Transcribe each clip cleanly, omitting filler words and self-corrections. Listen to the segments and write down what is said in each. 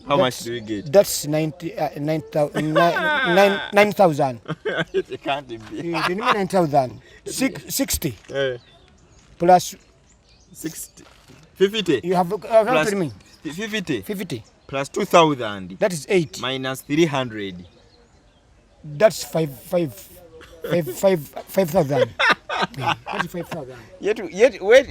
How much do we get? That's 9,000. It can't be. 9,000. 60 plus 60. 50. You have plus me. 50 plus 2,000. That is 8 minus 300. That's 5,000. That's 5,000. Yet wait.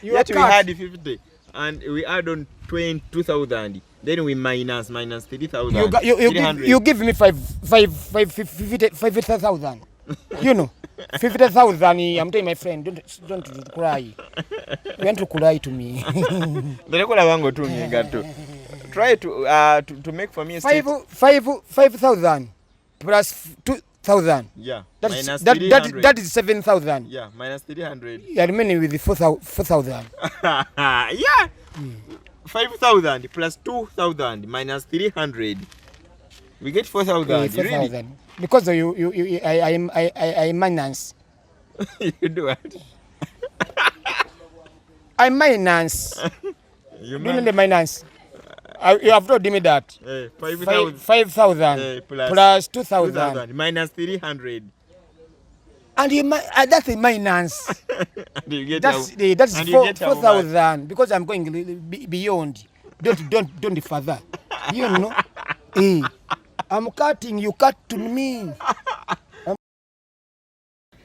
Yet we had 50 and we add on 2,000. Then we minus 3,000. You give me 50,000. You know, 50,000. I'm telling my friend, don't cry. You want to cry to me. Try to make for me 5,000 plus 2,000. Yeah. That is 7,000. Yeah, minus 300. I remain with the 4,000. Yeah. 5,000 plus 2,000 minus 300. We get 4,000. 4,000. Because I minus. You do what? I minus. You know the minus. You have told me that. 5,000 plus 2,000 minus 300. And that's a minus. That's 4,000 because I'm going beyond. Don't further. You know. I'm cutting, you cut to me.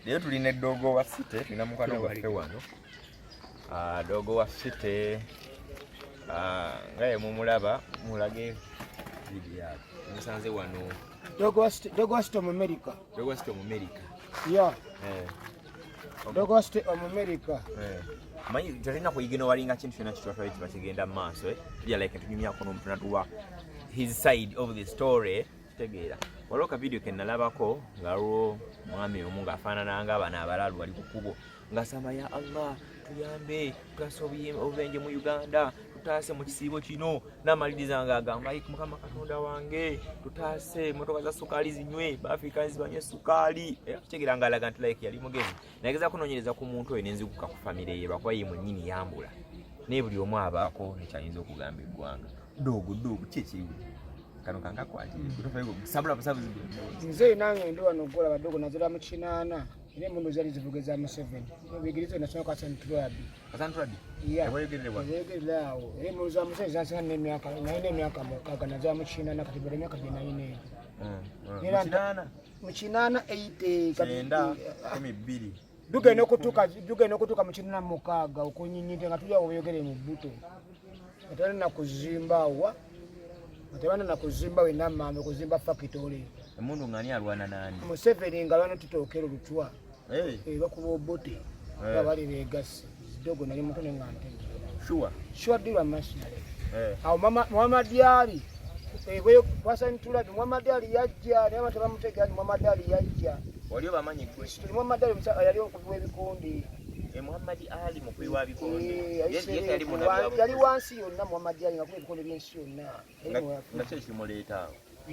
Leo tuline dogo wa site, tunamukana waffe wano. Dogo wa site. Ngaye mumulaba, mulage video. Musanze wano. Dogo wa site mu America. Dogo wa site mu America. Yeah. Dogo wa site mu America. Manyi tulina kuyigino walinga kintu kyonna kitwatwala kiba kigenda mu maaso. Bya like tunyumyako n'omuntu natuwa his side of the story. Tegeera waloka video kenalabako ngalo mwami omu ngaafaanana ng'abaana abalalu bali ku kkubo ngasamba ya Allah tuyambe tukasobye obubenje mu Uganda tutaase mu kisiibo kino n'amaliriza ng'agamba Mukama Katonda wange tutaase emmotoka za sukaali zinywe Baafrikans banywe sukaali tegeera ng'alaga nti like yali mugezi nageza kunoonyereza ku muntu oyo nenzikuka ku famire ye lwakuba ye mwennyini yambula naye buli omu abaako ekyayinza okugamba eggwanga dogo kiki kano kanga kwati kutofaigo sabula basabu nze nange ndo wanogola badogo nazira mu kinana ile mundu zali zivugeza mu 7 bigirizo nasoma kwa Santrabi yeah yegererawo ile mundu za mu 7 zasa ne myaka mukaga nazira mu kinana kati bere myaka 94 mu kinana 8 kenda 12 duge no kutuka mu kinana mukaga ukunyinyite ngatuja oyogere mu buto atana na kuzimba wa Atebana na kuzimba we namambe kuzimba factory. Emundu ngani alwana nani? Museveni ngalwana tutokero lutwa. Bakuba obote. Bali Vegas. Dogo nali mutone ngante. Sure diwa mashine. Awo mama diali. Bwe kwasa ntula mama diali yajja ne abataba mutega mama diali yajja. Waliyo bamanyi kwesi. Mama diali yali okuwa ebikondi. Muhammad Ali mukwi wa bikondi. Yes yali munabi. Yali wansi yonna Muhammad Ali ngakuba ebikondi byensi yonna. Nakyo kimuleta.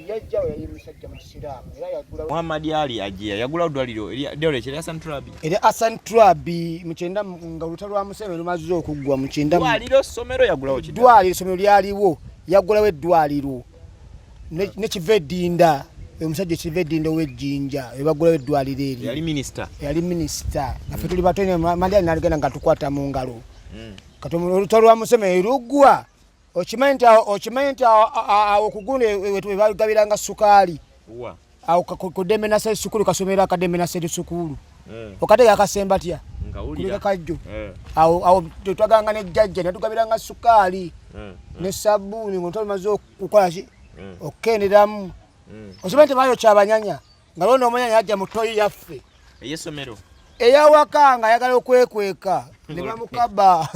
Yajja yali musajja mu Islam. Era yagula Muhammad Ali ajja yagula odwaliro eri kiri Hassan Trabi. Eri Hassan Trabi mukyenda nga lutalo lwa Museveni lumaze okuggwa mukyenda. Dwaliro somero yagulawo kidi. Dwaliro somero lyaliwo yagulawo eddwaliro. Ne kivedinda. Omusajja kivedinda w'ejjinja ebagulawo eddwaliro eri. Yali minister. Afe tuli batone Mandela nalugenda nga tukwata mu ngalo. Kati olutalo lwa Museveni luggwa. Okimanyi okugunda wetu bagabiranga sukaali. Awo kudembe na sali sukulu kasomera akadembe na sali sukulu. Okatega akasemba tya. Ngawulira kajjo. Awo twaganga ne jjajja ne tugabiranga sukaali. Ne sabuni ngontolo mazo okukola ki. Okenderamu. Okimanyi bayo kyabanyanya. Ngalono omanyanya ajja mutoyi yaffe. Eyesomero. Eyawakanga ayagala okwekweka. Ne bamukaba.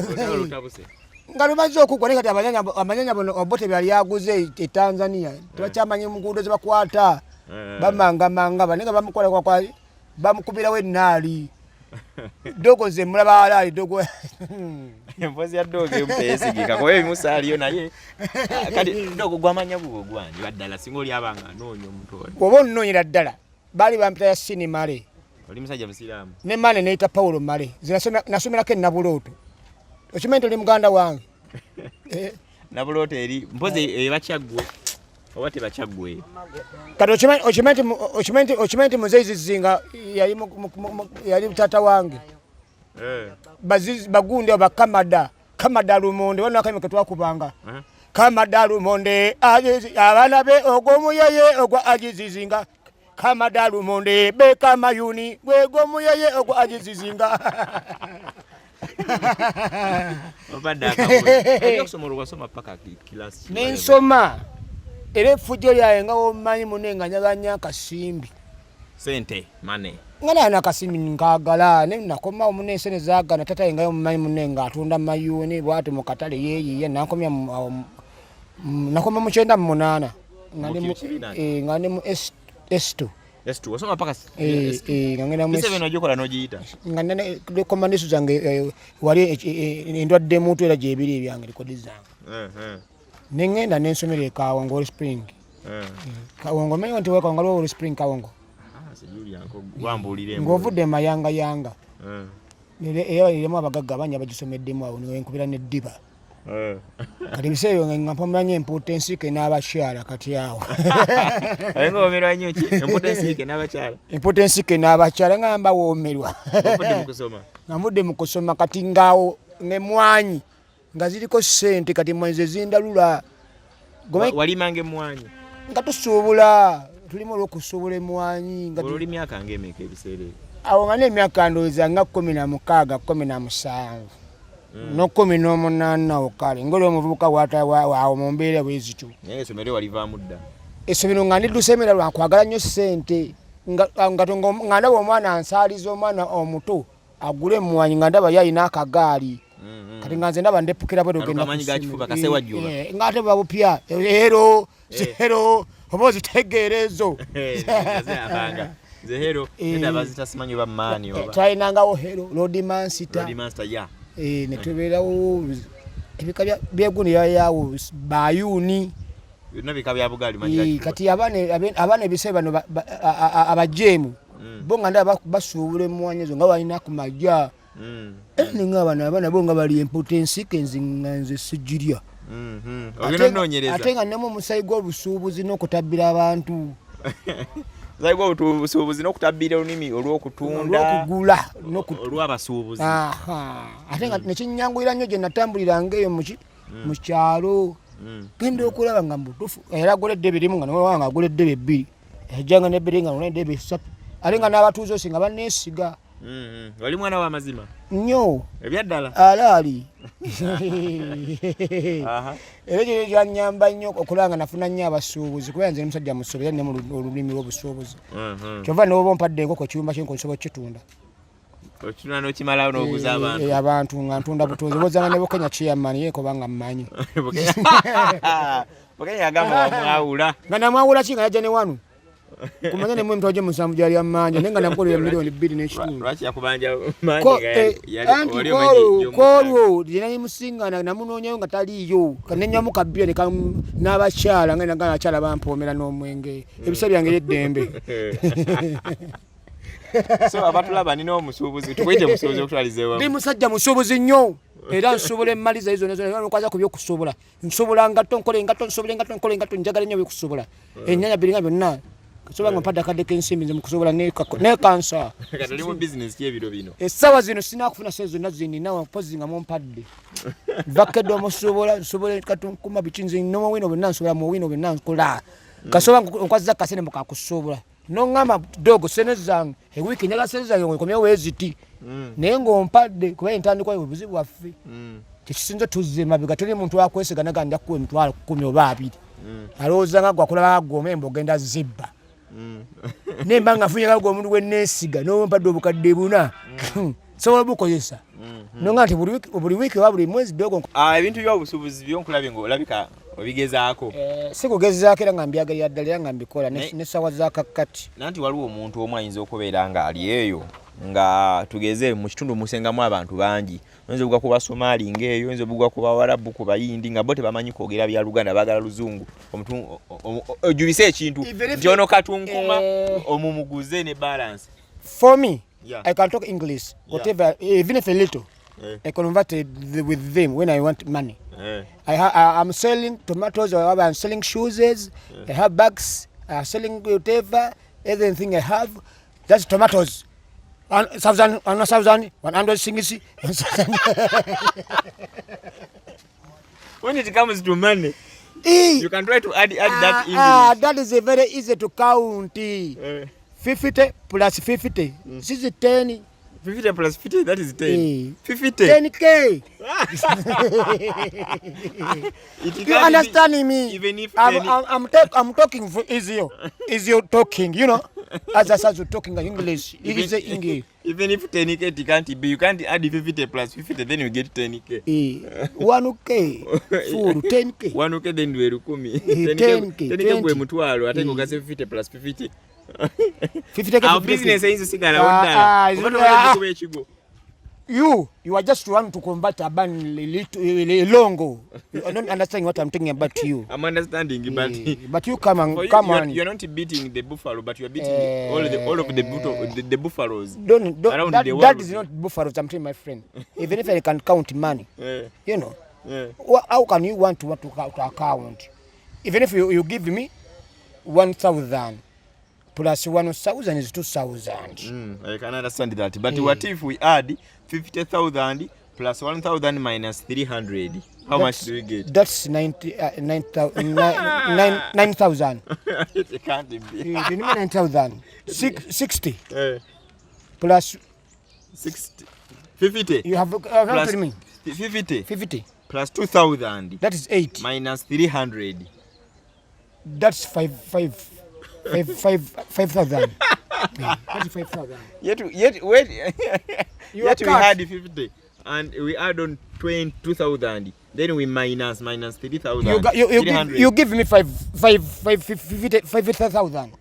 Ngalumaze okugwa ne kati abanyanya bono obote byali yaguze e Tanzania tebakyamanyi mugudo ze bakwata bamanga banenga bamukola kwa bamukubira we nali dogo ze mulaba alali dogo empozi ya dogo empesigika kwa hiyo musaliyo naye kati dogo gwamanya bugo gwanji baddala singoli abanga nonyo omuntu wabona nonyera ddala bali bampita ya sini male oli musajja musiramu ne mane neita Paulo male nasomera ke nabuloto Okimanyi tuli muganda wange. Nabulote eri mpoze bakyagwe obate bakyagwe kati okimanyi Muzeizi Zinga yali tata wange bagunde Kamada Lumonde wana akame katwakubanga Kamada Lumonde abaana be ogw'omuyeye ogwa Agizizinga Kamada Lumonde beka mayuni gw'omuyeye ogwa Agizizinga nensoma era effujjo lyaye nga womanyi munenga nyaganya akasimbi sente mane ngana na kasimbi nkagala ne nakoma omunese ne zaagana tata yenga yomanyi munenga atunda mayuni bwatu mu katale yeyiye nakomya nakoma mu 98 ngane mu S2 wasoma paka ngana mu S7 ojokola nojiita ngana ne komanisu zange wali endwadde mutu era jebiri ebyange likodi zange nengenda nensomere Kawongo Spring Kawongo meyo nti weka ngalo Spring Kawongo sijuli yanko gwambulire ngovudde mayanga yanga era iremo abagagga abanya bagisomeddemu awo niwe nkubira neddiba kati biseyo ngampamanye importance ke n'abakyala kati awo ayengo omerwa nyoki importance ke n'abakyala ngamba womerwa ngamudde mu kusoma kati ngawo ngemwanyi nga ziliko sente kati mweze zindalula wali mange mwanyi nga tusuubula tulimo lokusuubula emwanyi nga oli myaka ngemeka ebiseere awo nga n'emyaka ndowooza nga 16 17 no 18 okale ngoli omuvubuka waawo mu mbeera bwezityo naye essomero walivaamu dda essomero nga ndiddusemera lwakwagala nnyo ssente nga ndaba omwana ansaaliza omwana omuto agule emwanyi nga ndaba yalina akagaali kati nga nze ndaba ndepukira bwe dogenda ng'ate babupya zero oba ozitegeerezo twalinangawo hero lodimansita netubeerawo ebika byegunira yawo bayuni kati abaana ebise bano abajeemu bo nga ndaba basuubula emwanyi ezo nga balina ku majja ninga abaana bo nga bali importance kenzinganze sijirya ate nga nemu omusayi gw'obusuubuzi n'okutabbira abantu musayi gw'obusuubuzi n'okutabbira olulimi olw'okutunda olw'abasuubuzi ate nga nekinyanguyira nnyo gye natambuliranga eyo mu kyalo genda okulaba nga mutufu era agoledde ebirimu nga nowanga agoledde ebbiri ejjanga n'ebbiri nga nolende ebe 3 ate nga n'abatuuze osinga banneesiga wali mwana wa mazima nnyo ebyaddala alaali era ekyo kyanyamba nnyo okulanga nafuna nnyo abasuubuzi kubera nze musajja musobe era ne mu olulimi lw'obusuubuzi kyova n'oba ompadde enkoko ekiyumba ky'enkoko nsobola okukitunda okitunda n'okimalawo n'oguza abantu nga ntunda butunzi bozana ne Bukenya chairman yeeko banga mmanyi Bukenya agamba wamwawula nga namwawula ki nga yajja ne wano kumanya ne mwe musanvu gyali amanja nenga namukolera milioni 2.5 lwaki yakubanja manje wali omanyi kolwo dinani musingana namunonyayo nga taliyo kanenyamu kabira ne n'abakyala nga abakyala bampomera n'omwenge ebisa byange eddembe so abatulaba nina omusuubuzi tukwite musuubuzi okutwalizeewo ndi musajja musuubuzi nnyo era nsobola emmaliza ezo nkwaza ku byokusobola nsobola ngatto nkole ngatto nsobole ngatto nkole ngatto njagala nnyo byokusobola ennyanya biringa byonna kasobola mpadde akadde k'ensimbi nze mukusobola ne kansa kati oli mu bizinesi ki ebiro bino essaawa zino sinakufuna sente zonna zinina mpozi nga mumpadde vakedde omusobola nsobola katunkuma biki nze nomowino bonna nsobola muwino bonna nkola kasobola nkwaziza kasente mukakusobola noŋŋamba dogo sente zange ewiiki njagala sente zange nkomyewo weeziti naye ng'ompadde kuba entandikwa obuzibu bwaffe kyekisinza tuzze mabega tuli muntu akwesiga naga njakuwa emitwalo 10 oba 2 alowooza nga gwe akulaba goma emba ogenda zibba nemba nga afunye nga omuntu gwenneesiga nompadde obukadde 4 sobola bukozesa nonga nti buli wiiki oba buli mwezi dogo ebintu by'obusuubuzi byonkulabye ng'olabika obigezaako sikugezaako era nga mbyagalira ddala era nga mbikola n'essaawa za kakkati nanti waliwo omuntu omu ayinza okubeera ng'ali eyo nga tugeze mu kitundu musengamu abantu bangi oyinza obugwa ku Basomali ng'eyo oyinza obugwa ku Bawarabu ku Bayindi nga bo tebamanyi kwogera bya Luganda baagala Luzungu ojubise ekintu nti ono katunkuma omumuguze ne balance for me I can talk English whatever even if a little I converted with them when I want money. I'm selling tomatoes, or I'm selling shoes, I have bags, I'm selling whatever, everything I have. That's tomatoes. 1,000, 100 singles. When it comes to money, you can try to add that English. That is very easy to count. 50 plus 50. This is 10. 50 plus 50, that is 10. 50. 10K. You understanding me? Even if I'm talking for easier talking, you know. As I started talking English, easy English. Even if 10K it can't be, you can't add 50 plus 50, then you get 10K. 1K, full 10K. 1K then we 10K. 10K we mutwalo, I think we can say 50 plus 50. 50K. Our business is sigara odala. You are just trying to combat a ban longo. You don't understand what I'm talking about to you. I'm understanding, but you come on. You're not beating the buffalo, but you're beating all of the buffaloes. That is not buffaloes, I'm telling my friend. Even if I can count money, you know, how can you want to account? Even if you give me 1,000 plus 1,000 is 2,000. I can understand that. But what if we add 50,000 plus 1,000 minus 300? How much do we get? That's 9,000. It can't be. You mean 9,000? 60 plus 60. 50. You have plus me. 50 plus 2,000. That is 8 minus 300. That's 5,000. That's 5,000. Yet wait. Yet we had 50 and we add on 2,000. Then we minus 3,000. You give me 50,000.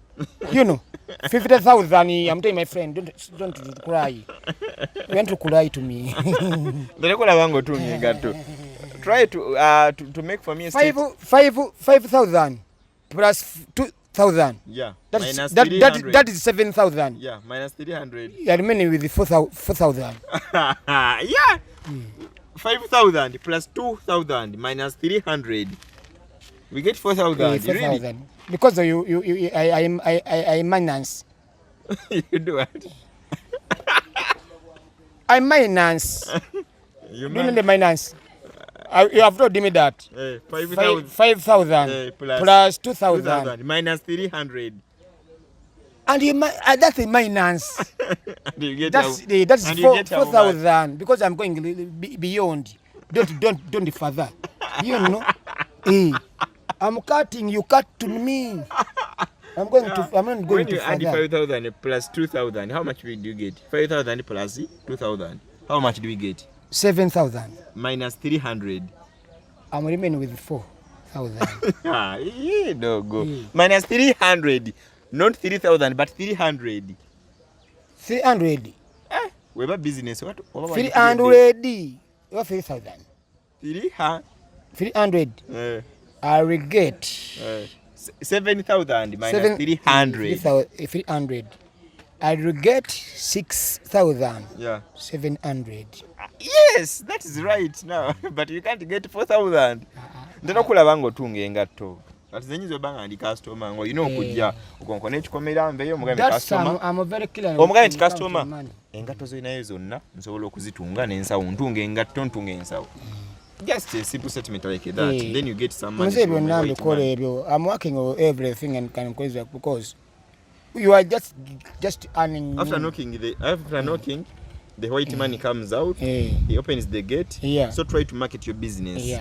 You know, 50,000. I'm telling my friend, don't cry. You want to cry to me? Try to make for me 5,000 plus 2,000. Yeah. That is 7,000. Yeah, minus 300. You are remaining with 4,000. Yeah. 5,000 plus 2,000 minus 300. We get 4,000. 4,000. Really? Because I minus. You do what? I minus. You mean the minus? You have told me that. 5,000 plus 2,000 minus 300. And that's a minus. That's 4,000 because I'm going beyond. Don't further. You know. I'm cutting. You cut to me. I'm not going to further. When you add 5,000 plus 2,000, how much do you get? 5,000 plus 2,000. How much do we get? 7,000 minus 300. I'm remaining with 4,000. Go. Minus 300, not 3,000, but 300. 300. We have a business. What? 300. What 3,000? 300. I will get 7,000 minus 300. 300. I will get 6,000. Yeah. 700. Yes, that is right now. But you can't get 4,000. Ndakula bango tunge engato. Ati zenyizo banga ndi customer ngo ino kujja ukonkone ekikomera mbeyo mugambe customer. I'm very clear. Omugambe customer. Engato zo inayo zonna nsobola okuzitunga nensawo ntunge engato ntunge ensawo. Just a simple statement like that. Then you get some money. I'm working on everything and can because you are just earning. After knocking, the white money comes out. He opens the gate. So try to market your business.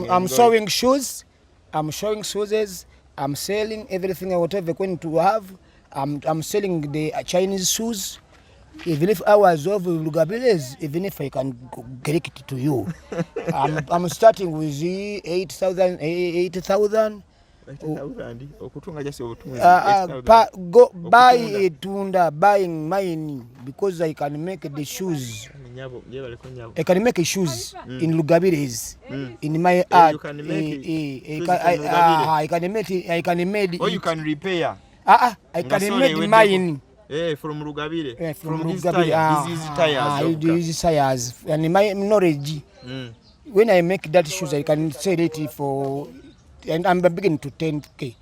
I'm sewing shoes. I'm showing shoes. I'm selling everything whatever going to have. I'm selling the Chinese shoes. Even if I was of Lugabiles, even if I can get it to you, I'm starting with 8,000. 8,000. Go buy a tunda, buying mine because I can make the shoes. I can make shoes in Lugabiles in my art. I can make. Or you can repair. I can make mine. From Lugabire. From these tires. And in my knowledge, when I make that shoes, I can sell it for, and I'm beginning to 10K.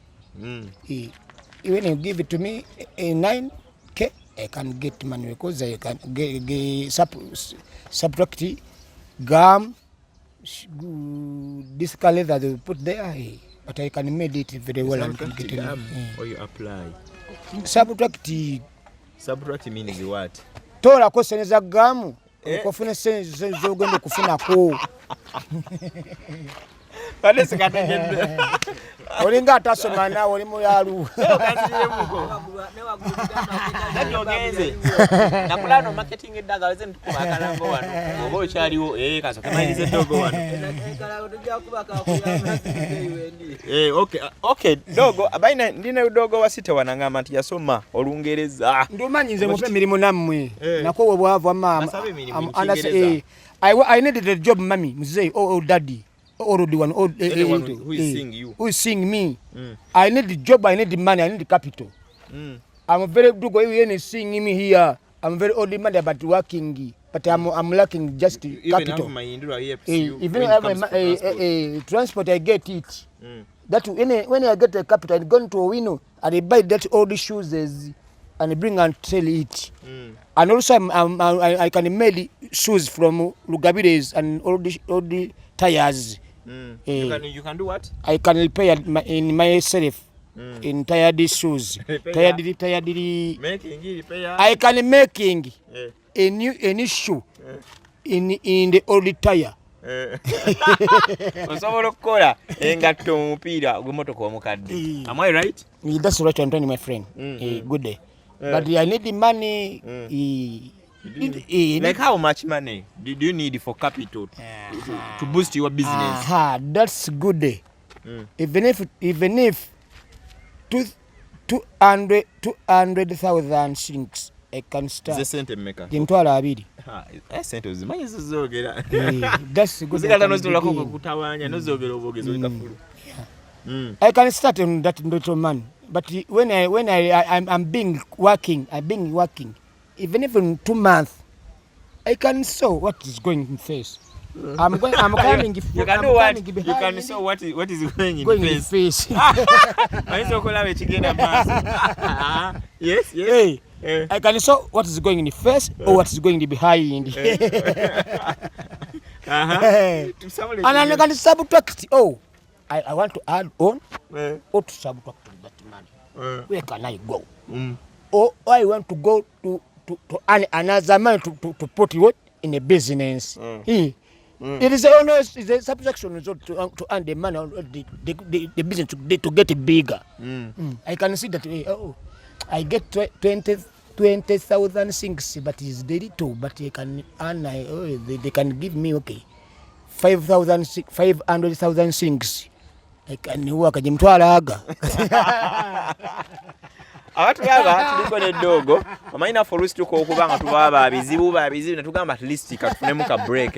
When you give it to me in 9K, I can get money because I can get subtract gum, this color that they put there, but I can make it very well and get it. Or you apply. Subtract meaning what? Tola ko seneza gum, kufuna seneza zogenda kufuna ko. Pale sikatende. Olinga atasoma na oli mu yalu. Kanziye muko. Nagyogenze. Nakulano marketing edaga weze ntukubakala ngo wano. Obo kyaliwo kaso kamalize dogo wano. Kala otujja kubaka okay. Okay, dogo abaina ndine dogo wasite wanangama nti yasoma olungereza. Ndomanyize mupe milimo nammwe. Nako obwavu mama. I needed a job mommy. Mzee daddy. Already one old who is seeing you. Who is seeing me? I need the job, I need the money, I need the capital. I'm very good when seeing me here. I'm very old man about working, but I'm lacking just capital. Even have my transport, I get it. That when I get the capital, I go to a window and I buy that all the shoes and I bring and sell it. And also I can make shoes from Lugabire's and all the tires. You can do what? I can repair in myself in tired shoes. Tired making repair. I can making a new shoe in the old tire. Osobola okukola engatto omupiira gw'emmotoka omukadde. Am I right? That's right, Anthony, my friend. Good day. But I need the money. Like how much money do you need for capital to boost your business? That's good. Even if 200,000 shillings, I can start. The cent maker. Jintwala abiri. Cent ozimanyi zizogera. That's good. Kuzikala nozola ko kutawanya nozogera obogezo likafulu. I can start on that little man. But when I'm being working, even if in 2 months, I can show what is going in face. I'm coming. You can do what? You can show what is going in face. Yes. Hey, I can show what is going in the face or what is going behind. And I can subtract. I want to add on or to subtract that money. Where can I go? Or I want to go to another man to put what in a business. It is almost a subtraction to earn the money, the business to get bigger. I can see that I get 20,000 things, but it's very little. But I can earn. They can give me 500,000 things. I can work at Jimtwalaga. Abantu baba tulikole dogo amaina for us tuko okubanga tubaba abizibu natugamba at least katufunemu ka break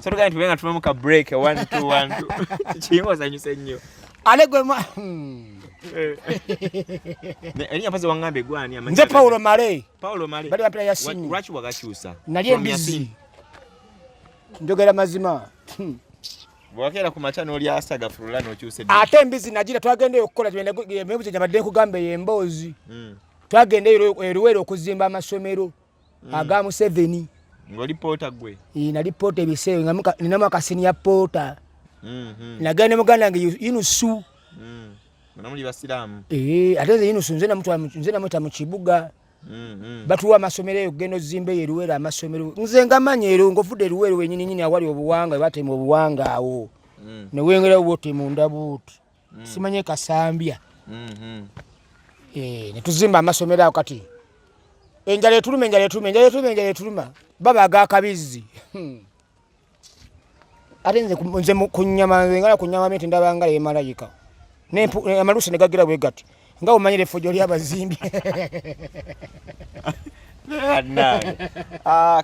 so tugenda tubenga tufunemu ka break 1 2 1 chingo zanyuse nnyo alegwe ma eri apaze wangambe gwani amanya nze Paulo Male bali bapira yasini lwachi wagachusa nali embizi njogera mazima bwakera ku machano oli asaga fulula no cyuse ate embizi nagira twagende okukola twende mebuze nyabadde kugambe yembozi twagende eruwero okuzimba amasomero agamu 7 ngoli pota gwe na report ebisewe ngamuka ninama kasini ya pota nagane muganda nge inusu namuli basilamu ate inusu nze na mtu mu kibuga batuwa amasomero yogendo zimbe yeruwera amasomero nze ngamanye ero ngofudde eruwero wenyini awali obuwanga batemu obuwanga awo ne wengera wote munda butu simanye kasambya ne tuzimba amasomero awo kati enjale etuluma baba agakabizi ate nze kunyama mete ndabanga ye malayika ne amalusi negagira bwegati nga umanyire fojo lya bazimbi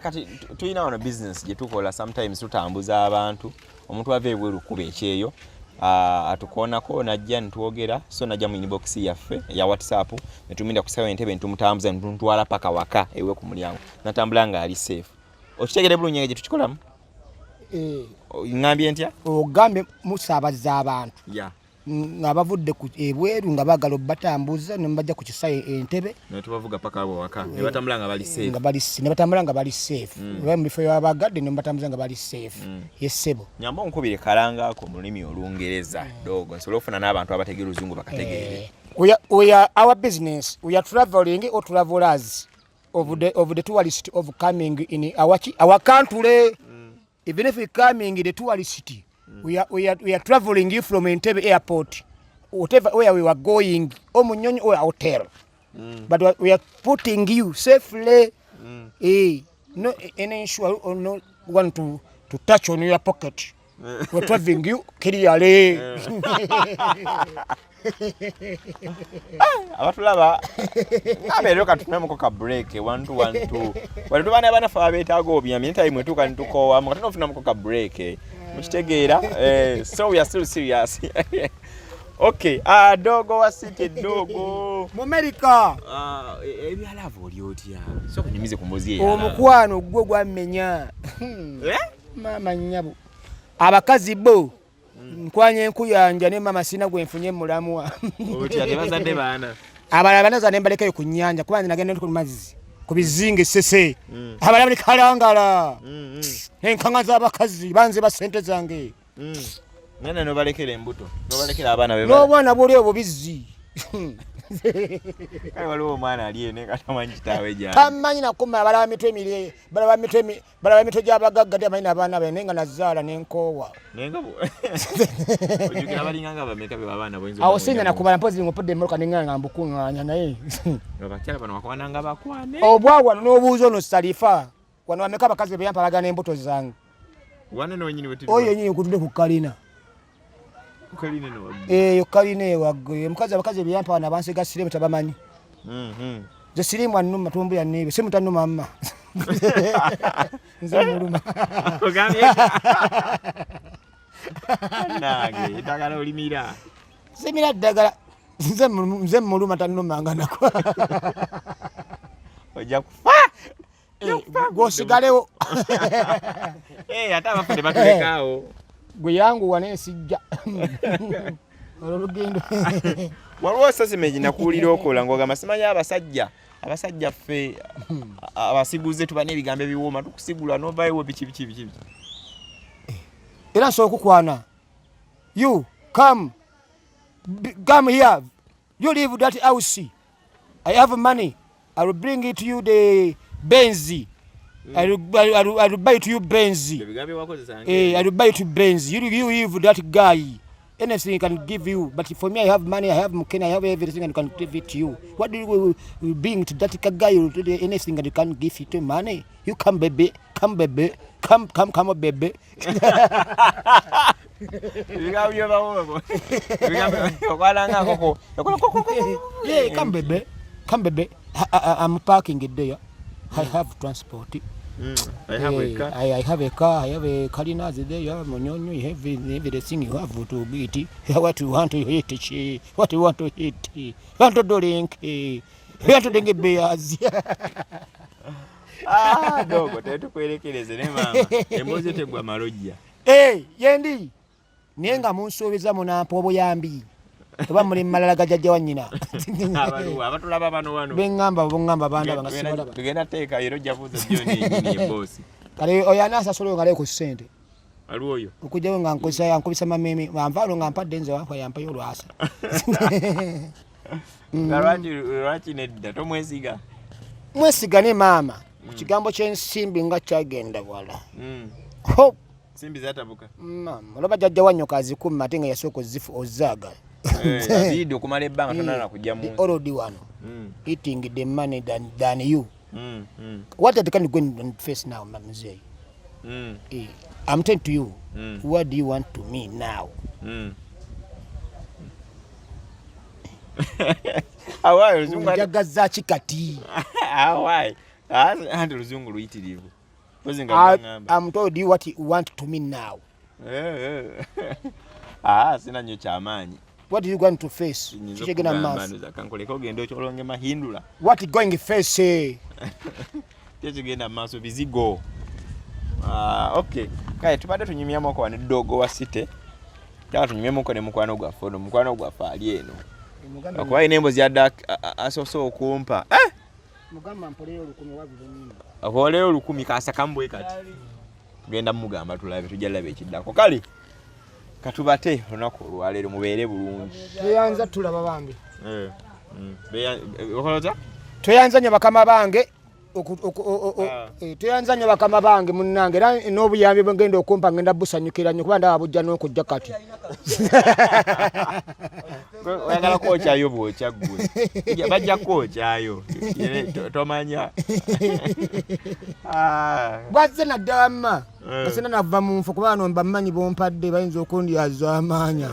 kati tuyina ono business je tukola sometimes tutambuza abantu omuntu ave ebweru kuba ekyeyo atukoonako najja ntwogera so najja mu inbox yaffe ya WhatsApp netuminda kusaba entebe ntumutambuza ntutwala paka waka ewe ku mulyango natambula nga ali safe okitegere bulungi nga tukikolamu ngambye ntya ogambe musaabaza abantu ngabavudde ku ebweru nga bagalo batambuza nembajja ku kisaye entebe netubavuga paka abo waka ne batambula nga bali safe ne batambula nga bali safe bwe mbifo yabagadde ne batambuza nga bali safe yesebo nyamba onkubire kalanga ko mulimi olungereza dogo nsobola ofuna n'abantu abategera oluzungu bakategeere we are our business we are traveling or travelers of the tourist of coming in our country even if we coming the tourist we are traveling from Entebbe airport whatever where we were going or Munyonyi or hotel but we are putting you safely no any issue or no want to touch on your pocket we're traveling you clearly abatulaba abeero katunamako ka break 1-2 wali tubana bana fa betaago obyamye time etuka ntukowa mu katuna ofunamako ka break mukitegeera so we are still serious okay dogo wasite dogo mu America ebyalavo lyotya so kunyimize ku mozi omukwano gwo gwamenya mama nyabo abakazi bo nkwanye nkuyanja ne mama sina gwenfunye mulamuwa otya tebazadde baana abalabanaza nembalekayo ku nnyanja kuba nagenda ku mazzi ku bizinga sese abalabali kalangala enkanga z'abakazi banze ba sente zange nana no balekera embuto no balekera abaana bebe no bwana buli obubizzi kale waliwo omwana ali ene katamanyi kitawe jana tamanyi nakuma balaba mitwe emire balaba mitwe gy'abagagga amanyi n'abaana be nenga nazaala nenkowa nenga ojukira balinganga bameka be abaana boyinza awo singa nakubala mpozi ngopodde emmotoka nenganga mbukunganya naye abakyala bano bakwananga bakwane obwagwa n'obuuzo no salifa wano bameka abakazi beyampa bagana embuto zange wane no nyini wetiri oyo nyini kutudde ku kalina kaline no kaline wagwe mukazi abakazi beyampa wana bansiga sirimu tabamanyi je sirimu annuma tumbu ya nibe simu tanuma amma nze muluma ogamye nage itagala olimira simira dagala nze muluma tanuma ngana kwa oja kufa gosigalewo ate abafudde batulekaawo gwe yangu wane sijja olugendo waliwo sasimegi nakuwulira okola ng'ogamba simanya abasajja ffe abasiguze tuba n'ebigambo ebiwooma tukusigula novayo biki era nsobola okukwana you come here you leave that house I have money I will bring it to you the Benz I will buy to you Benz I will buy to Benz you leave that guy anything I can give you but for me I have money I have mukene I have everything and can give it to you what do you bring to that guy you do anything and you can give it to money you come baby come baby come baby come baby I'm parking it there I have transport I have a car. I have a car. I have a Kalina there. You have Monyonyo. You have everything you have to eat. What you want to eat? What you want to eat? Want to drink? Want to drink beers? Dogo tetukwelekereze ne mama. Emboze tegwa marojja. Yendi. Nenga munsobeza munampa obuyambi. Tuba muri malala gajja wanyina. Abatulaba bano wano. Bengamba banda bangasimala. Tugenda teeka yero javuza joni nyini boss. Kale oyana asasolo ngale ku sente. Ali oyo. Okujawe nga nkobisa mamemi mvalo nga mpadde nze wafa yampa yolwasa. Lwaki nedda tomwesiga. Mwesiga ne mama. Ku kigambo ky'ensimbi nga kyagenda wala. Simbi zatabuka. Mama loba jajja wanyo kazi ku matenga yasoko zifu ozaga. Video kumale banga tonana kujja mu. Already one. Eating the money than you. What can you go and face now, Mamzee? I'm telling to you, what do you want to me now? How are you? Jagaza chikati. How are and Luzungu luitirivu. I'm told you what you want to me now. Sina nnyo kyamaanyi. What are you going to face? Kigenda maaso. Kankoleka ogenda okyolonge mahindula. What you going to face? Kigenda maaso bizigo. Okay. Kaya tubadde tunyumyamu ko ne dogo wa site. Kya tunyumyamu ko ne mukwano gwa fono, mukwano gwa faali eno. Kwa inembo ziyadda asoso okumpa. Mugamba mpoleyo 10 wabiro nyingi. Akoleyo 10 kasa kambwe kati. Tugenda mugamba tulabe tujalabe ekiddako. Kali. Katubate onako olwaleero mubeere bulungi. Tuyanza tulaba bambi. Okolota? Tuyanzanya bakama bange tuyanzanya bakama bange munnange era n'obuyambi bwengenda okumpa ngenda busanyukira nnyo kuba ndaba bujja n'okujja kati. Oyagala kwokyayo bwokya ggwe. Bajja kwokyayo. Tomanya. Bwazze naddala mma. Kasena nava mu nfu kuba no mbamanyi bompadde bayinza okundyaza amaanya.